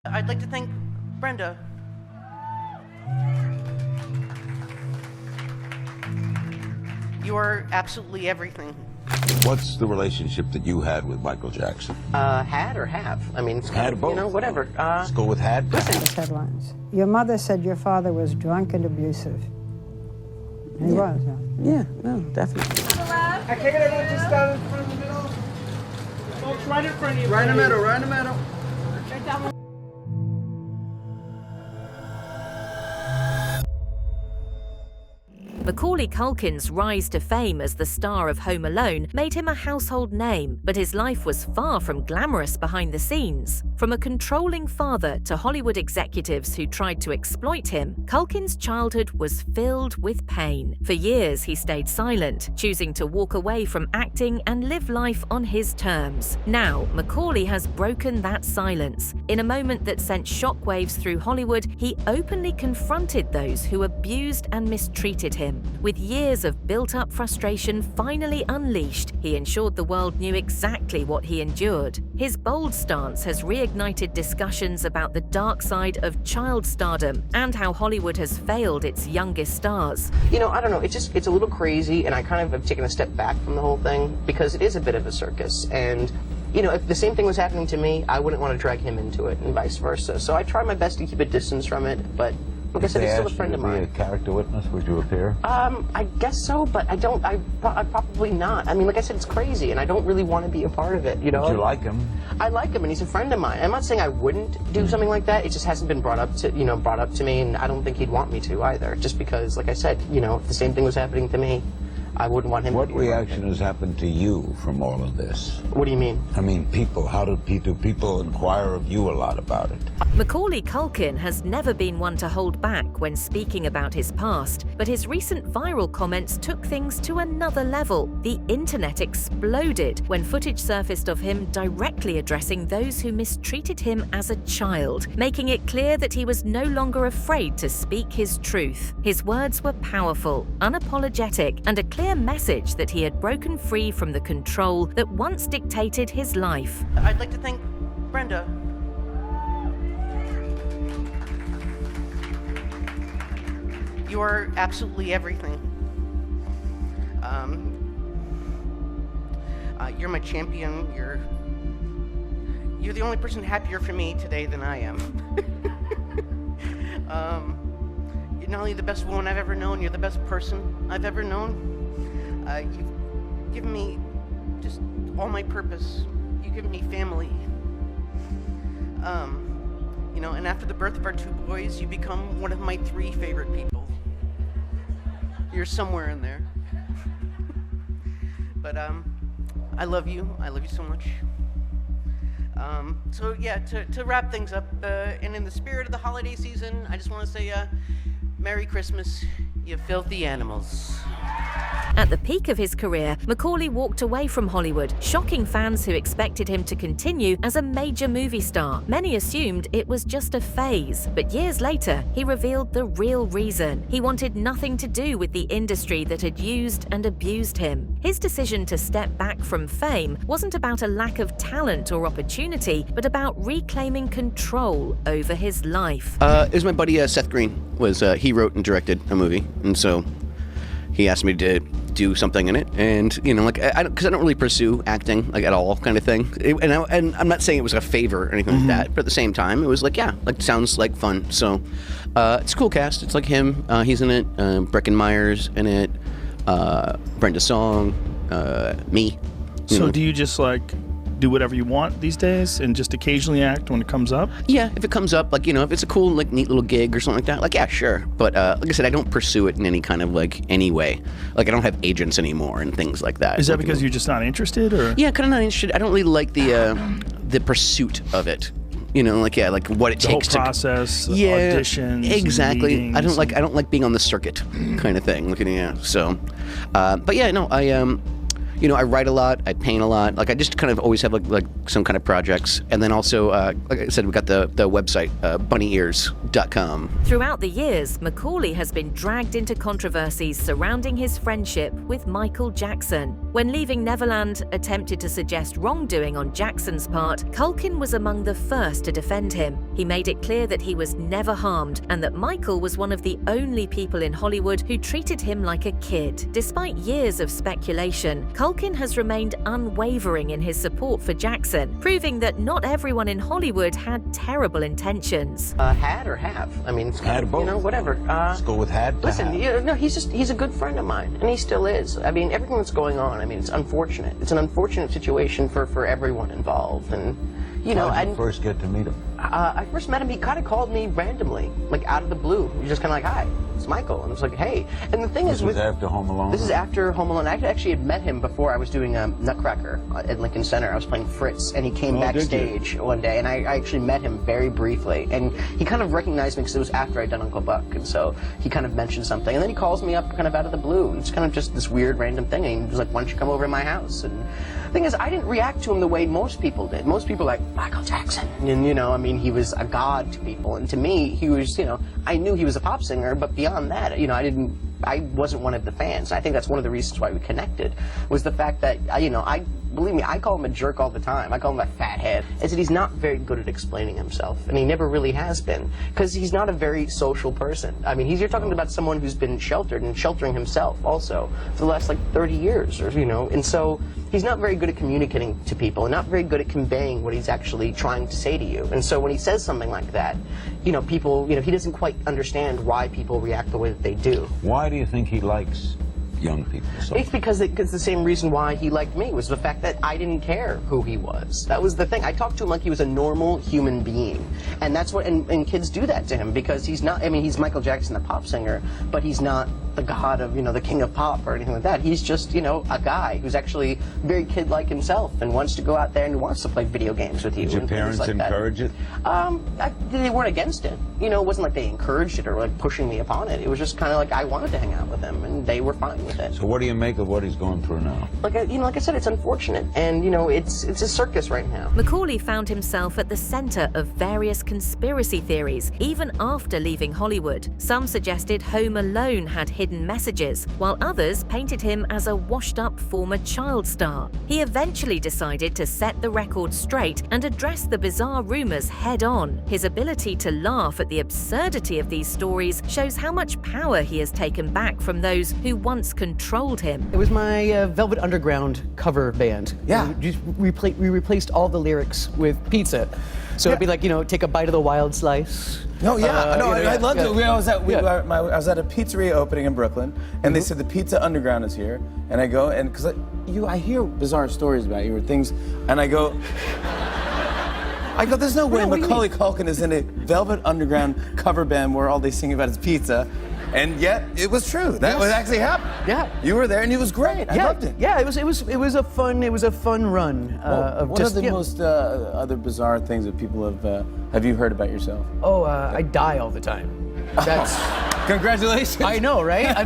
I'd like to thank Brenda. You are absolutely everything. What's the relationship that you had with Michael Jackson? Had or have? I mean, it's Had both. You know, whatever. Let's go with had. Those headlines. Your mother said your father was drunk and abusive. And he was, huh? Yeah, no, definitely. I can't get everyone just stand in front of the middle. Folks, right in front of you. Right in the middle, right in the middle. Macaulay Culkin's rise to fame as the star of Home Alone made him a household name, but his life was far from glamorous behind the scenes. From a controlling father to Hollywood executives who tried to exploit him, Culkin's childhood was filled with pain. For years, he stayed silent, choosing to walk away from acting and live life on his terms. Now, Macaulay has broken that silence. In a moment that sent shockwaves through Hollywood, he openly confronted those who abused and mistreated him. With years of built-up frustration finally unleashed, he ensured the world knew exactly what he endured. His bold stance has reignited discussions about the dark side of child stardom and how Hollywood has failed its youngest stars. You know, I don't know, it's a little crazy, and I kind of have taken a step back from the whole thing because it is a bit of a circus, and you know, if the same thing was happening to me, I wouldn't want to drag him into it, and vice versa. So I try my best to keep a distance from it, but like I said, he's still a friend of mine. If they asked you to be a character witness, would you appear? I guess so, but I probably not. I mean, like I said, it's crazy, and I don't really want to be a part of it, you know? Do you like him? I like him, and he's a friend of mine. I'm not saying I wouldn't do something like that. It just hasn't been brought up to me, and I don't think he'd want me to either. Just because, like I said, you know, if the same thing was happening to me, I wouldn't want him to be. What reaction has happened to you from all of this? What do you mean? I mean, people. Do people inquire of you a lot about it? Macaulay Culkin has never been one to hold back when speaking about his past, but his recent viral comments took things to another level. The internet exploded when footage surfaced of him directly addressing those who mistreated him as a child, making it clear that he was no longer afraid to speak his truth. His words were powerful, unapologetic, and a clear message that he had broken free from the control that once dictated his life. I'd like to thank Brenda. You are absolutely everything. You're my champion. You're the only person happier for me today than I am. You're not only the best woman I've ever known, you're the best person I've ever known. You've given me just all my purpose. You've given me family. You know, and after the birth of our 2 boys, you become one of my 3 favorite people. You're somewhere in there. But I love you. I love you so much. So yeah, to wrap things up, and in the spirit of the holiday season, I just want to say Merry Christmas, you filthy animals. At the peak of his career, Macaulay walked away from Hollywood, shocking fans who expected him to continue as a major movie star. Many assumed it was just a phase, but years later, he revealed the real reason. He wanted nothing to do with the industry that had used and abused him. His decision to step back from fame wasn't about a lack of talent or opportunity, but about reclaiming control over his life. It was my buddy Seth Green. He wrote and directed a movie, and so he asked me to do something in it, and you know, like because I don't really pursue acting like at all, kind of thing. And I'm not saying it was a favor or anything like that, but at the same time, it was like, yeah, like sounds like fun. So it's a cool cast. It's like him. He's in it. Breckin Myers in it. Brenda Song. Me. So do you just like do whatever you want these days and just occasionally act when it comes up? Yeah, if it comes up, like, you know, if it's a cool, like, neat little gig or something like that, like, yeah, sure. But like I said, I don't pursue it in any kind of, like, any way. Like, I don't have agents anymore and things like that. Is that like, because you're just not interested, or? Yeah, kind of not interested. I don't really like the pursuit of it. You know, like, yeah, like what it takes the whole process, to auditions, exactly. meetings, I don't like being on the circuit kind of thing. Looking, yeah. So, but yeah, no, I you know, I write a lot, I paint a lot. Like, I just kind of always have like some kind of projects. And then also, like I said, we got the website, bunnyears.com. Throughout the years, Macaulay has been dragged into controversies surrounding his friendship with Michael Jackson. When Leaving Neverland attempted to suggest wrongdoing on Jackson's part, Culkin was among the first to defend him. He made it clear that he was never harmed and that Michael was one of the only people in Hollywood who treated him like a kid. Despite years of speculation, Culkin has remained unwavering in his support for Jackson, proving that not everyone in Hollywood had terrible intentions. Had or have? I mean, Had both. you know, whatever. Let's go with had to Listen, have. no, he's a good friend of mine, and he still is. I mean, everything that's going on, I mean, it's unfortunate. It's an unfortunate situation for everyone involved, and you know, How did you first get to meet him? I first met him, he kind of called me randomly, like out of the blue. He was just kind of like, hi, it's Michael. And I was like, hey. And the thing This is was after Home Alone? This is after Home Alone. I actually had met him before I was doing Nutcracker at Lincoln Center. I was playing Fritz, and he came Oh, did you? backstage one day, and I actually met him very briefly. And he kind of recognized me because it was after I'd done Uncle Buck, and so he kind of mentioned something. And then he calls me up kind of out of the blue, and it's kind of just this weird random thing. And he was like, why don't you come over to my house? And the thing is, I didn't react to him the way most people did. Most people were like, Michael Jackson. And, you know, I mean, he was a god to people. And to me, he was, you know, I knew he was a pop singer, but beyond that, you know, I wasn't one of the fans. I think that's one of the reasons why we connected, was the fact that, you know, believe me, I call him a jerk all the time. I call him a fathead. Is that he's not very good at explaining himself, and he never really has been, because he's not a very social person. I mean, you're talking about someone who's been sheltered and sheltering himself also for the last, like, 30 years, or, you know, and so he's not very good at communicating to people and not very good at conveying what he's actually trying to say to you. And so when he says something like that, you know, people, you know, he doesn't quite understand why people react the way that they do. Why do you think he likes young people so It's because it's the same reason why he liked me, was the fact that I didn't care who he was. That was the thing. I talked to him like he was a normal human being. And that's what, and kids do that to him, because he's not, I mean, he's Michael Jackson, the pop singer, but he's not the god of, you know, the king of pop or anything like that. He's just, you know, a guy who's actually very kid-like himself and wants to go out there and wants to play video games with you. Did your parents encourage it? They weren't against it. You know, it wasn't like they encouraged it or like pushing me upon it. It was just kind of like I wanted to hang out with him, and they were fine with it. So what do you make of what he's going through now? Like, you know, like I said, it's unfortunate, and you know, it's a circus right now. Macaulay found himself at the center of various conspiracy theories, even after leaving Hollywood. Some suggested Home Alone had hidden messages, while others painted him as a washed-up former child star. He eventually decided to set the record straight and address the bizarre rumors head-on. His ability to laugh at the absurdity of these stories shows how much power he has taken back from those who once controlled him. It was my Velvet Underground cover band. Yeah. We replaced all the lyrics with pizza. So it'd be like, you know, take a bite of the wild slice. No, yeah, no, I loved it. I was at a pizzeria opening in Brooklyn, and they said the Pizza Underground is here, and I go, and because I hear bizarre stories about you or things, and I go, there's no way Macaulay Culkin is in a Velvet Underground cover band where all they sing about is pizza. And yet, it was true. That was actually happening. Yeah. You were there, and it was great. I loved it. Yeah, it was a fun run. What are the most other bizarre things that people have you heard about yourself? Oh, I die all the time. That's Congratulations. I know, right?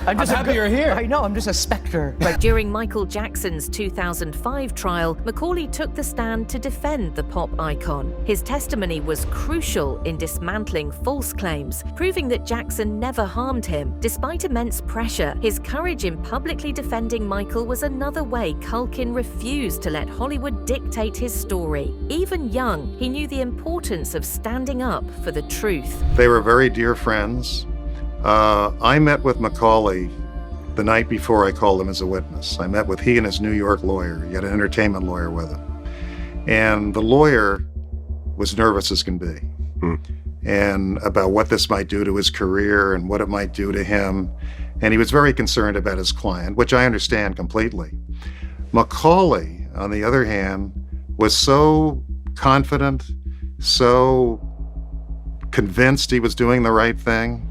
I'm just happy you're here. I know, I'm just a specter. During Michael Jackson's 2005 trial, Macaulay took the stand to defend the pop icon. His testimony was crucial in dismantling false claims, proving that Jackson never harmed him. Despite immense pressure, his courage in publicly defending Michael was another way Culkin refused to let Hollywood dictate his story. Even young, he knew the importance of standing up for the truth. They were very dear friends. I met with Macaulay the night before I called him as a witness. I met with he and his New York lawyer. He had an entertainment lawyer with him. And the lawyer was nervous as can be. And about what this might do to his career and what it might do to him. And he was very concerned about his client, which I understand completely. Macaulay, on the other hand, was so confident, so convinced he was doing the right thing,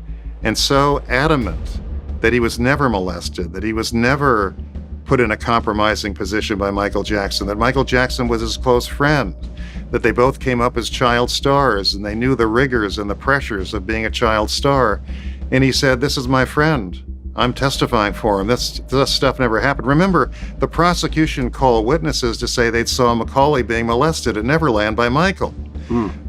and so adamant that he was never molested, that he was never put in a compromising position by Michael Jackson, that Michael Jackson was his close friend, that they both came up as child stars and they knew the rigors and the pressures of being a child star. And he said, "This is my friend. I'm testifying for him. This stuff never happened. Remember, the prosecution called witnesses to say they'd saw Macaulay being molested at Neverland by Michael.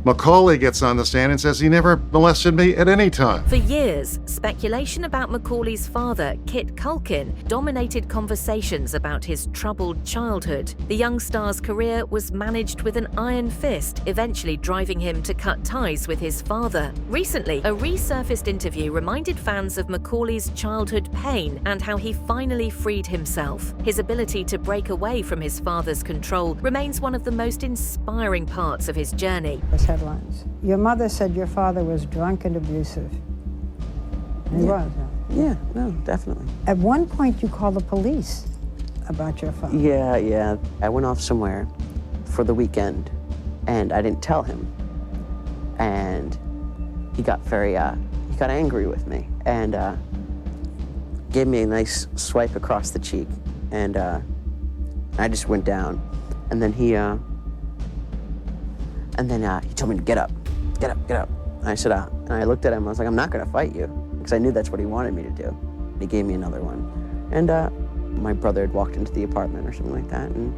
Macaulay gets on the stand and says he never molested me at any time. For years, speculation about Macaulay's father, Kit Culkin, dominated conversations about his troubled childhood. The young star's career was managed with an iron fist, eventually driving him to cut ties with his father. Recently, a resurfaced interview reminded fans of Macaulay's childhood pain and how he finally freed himself. His ability to break away from his father's control remains one of the most inspiring parts of his journey. Headlines. Your mother said your father was drunk and abusive. He was. Yeah, no, definitely. At one point, you called the police about your father. Yeah. I went off somewhere for the weekend, and I didn't tell him. And he got he got angry with me, and gave me a nice swipe across the cheek, and I just went down. And then he told me to get up. And I said, and I looked at him, I was like, I'm not gonna fight you, because I knew that's what he wanted me to do. He gave me another one. And my brother had walked into the apartment or something like that, and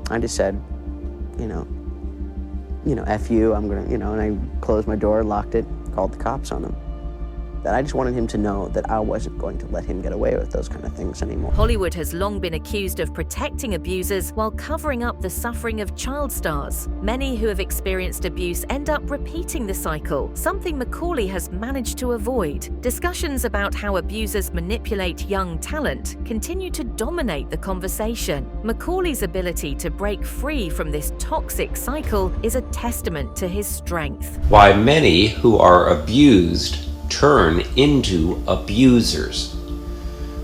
I just said, F you, I'm gonna, and I closed my door, locked it, called the cops on him. That I just wanted him to know that I wasn't going to let him get away with those kind of things anymore. Hollywood has long been accused of protecting abusers while covering up the suffering of child stars. Many who have experienced abuse end up repeating the cycle, something Macaulay has managed to avoid. Discussions about how abusers manipulate young talent continue to dominate the conversation. Macaulay's ability to break free from this toxic cycle is a testament to his strength. Why many who are abused turn into abusers.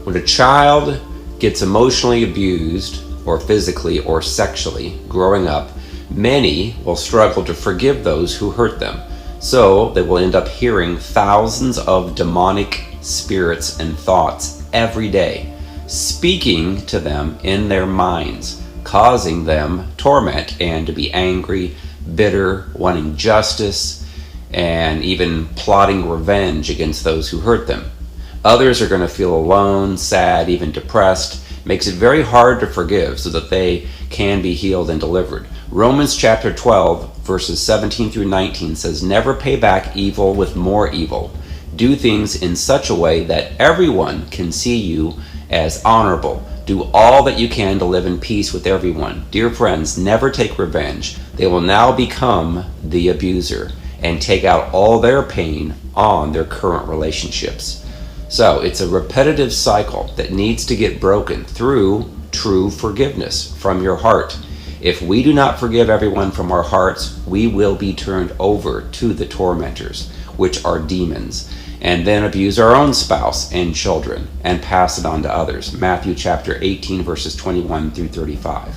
When a child gets emotionally abused, or physically or sexually, growing up, many will struggle to forgive those who hurt them. So they will end up hearing thousands of demonic spirits and thoughts every day, speaking to them in their minds, causing them torment and to be angry, bitter, wanting justice, and even plotting revenge against those who hurt them. Others are going to feel alone, sad, even depressed. Makes it very hard to forgive so that they can be healed and delivered. Romans chapter 12, verses 17 through 19 says, "Never pay back evil with more evil. Do things in such a way that everyone can see you as honorable. Do all that you can to live in peace with everyone. Dear friends, never take revenge. They will now become the abuser and take out all their pain on their current relationships." So it's a repetitive cycle that needs to get broken through true forgiveness from your heart. If we do not forgive everyone from our hearts, we will be turned over to the tormentors, which are demons, and then abuse our own spouse and children and pass it on to others. Matthew chapter 18, verses 21 through 35.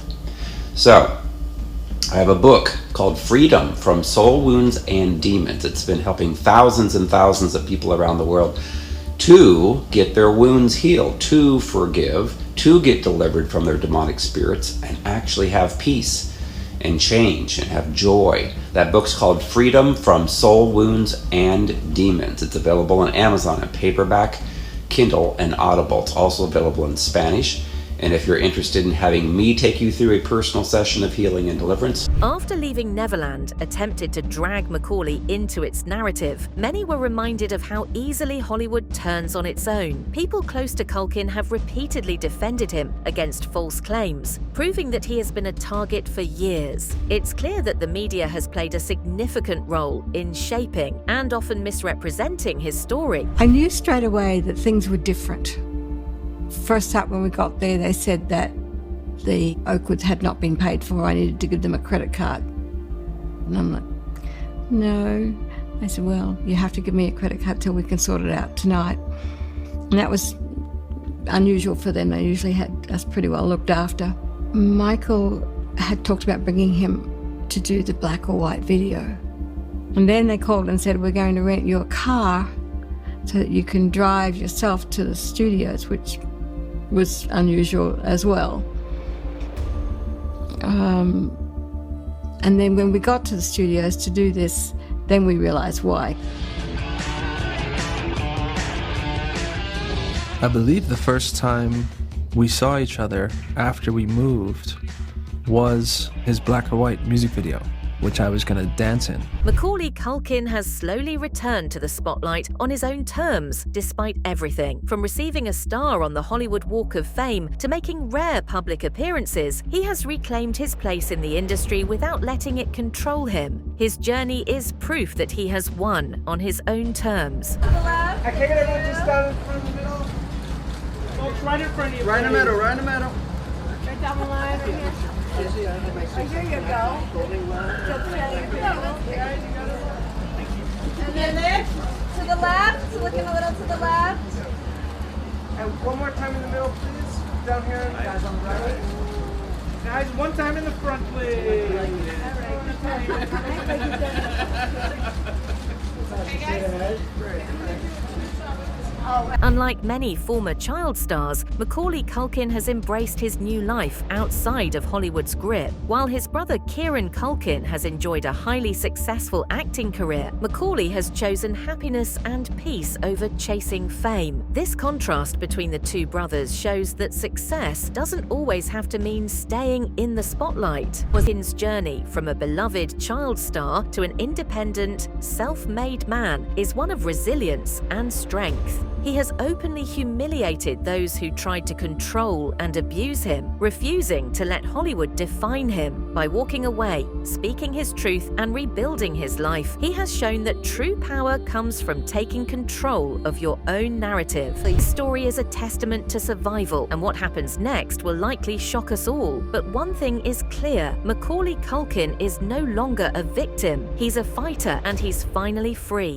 So, I have a book called Freedom from Soul Wounds and Demons. It's been helping thousands and thousands of people around the world to get their wounds healed, to forgive, to get delivered from their demonic spirits, and actually have peace and change and have joy. That book's called Freedom from Soul Wounds and Demons. It's available on Amazon in paperback, Kindle, and Audible. It's also available in Spanish. And if you're interested in having me take you through a personal session of healing and deliverance. After leaving Neverland attempted to drag Macaulay into its narrative, many were reminded of how easily Hollywood turns on its own. People close to Culkin have repeatedly defended him against false claims, proving that he has been a target for years. It's clear that the media has played a significant role in shaping and often misrepresenting his story. I knew straight away that things were different. First up, when we got there, they said that the Oakwoods had not been paid for. I needed to give them a credit card. And I'm like, no. They said, well, you have to give me a credit card till we can sort it out tonight. And that was unusual for them. They usually had us pretty well looked after. Michael had talked about bringing him to do the black or white video. And then they called and said, we're going to rent you a car so that you can drive yourself to the studios, which was unusual as well. And then when we got to the studios to do this, then we realized why. I believe the first time we saw each other after we moved was his black or white music video, which I was going to dance in. Macaulay Culkin has slowly returned to the spotlight on his own terms, despite everything. From receiving a star on the Hollywood Walk of Fame to making rare public appearances, he has reclaimed his place in the industry without letting it control him. His journey is proof that he has won on his own terms. I can't get everyone just down in front of the middle. Folks, right in front of you. Right in the middle, right in the middle. Right down the line, right here. Oh, here you go. And then there, to the left, looking a little to the left. And one more time in the middle, please. Down here, guys on the right. Guys, one time in the front, please. Unlike many former child stars, Macaulay Culkin has embraced his new life outside of Hollywood's grip. While his brother Kieran Culkin has enjoyed a highly successful acting career, Macaulay has chosen happiness and peace over chasing fame. This contrast between the two brothers shows that success doesn't always have to mean staying in the spotlight. Culkin's journey from a beloved child star to an independent, self-made man is one of resilience and strength. He has openly humiliated those who tried to control and abuse him, refusing to let Hollywood define him. By walking away, speaking his truth, and rebuilding his life, he has shown that true power comes from taking control of your own narrative. The story is a testament to survival, and what happens next will likely shock us all. But one thing is clear: Macaulay Culkin is no longer a victim. He's a fighter, and he's finally free.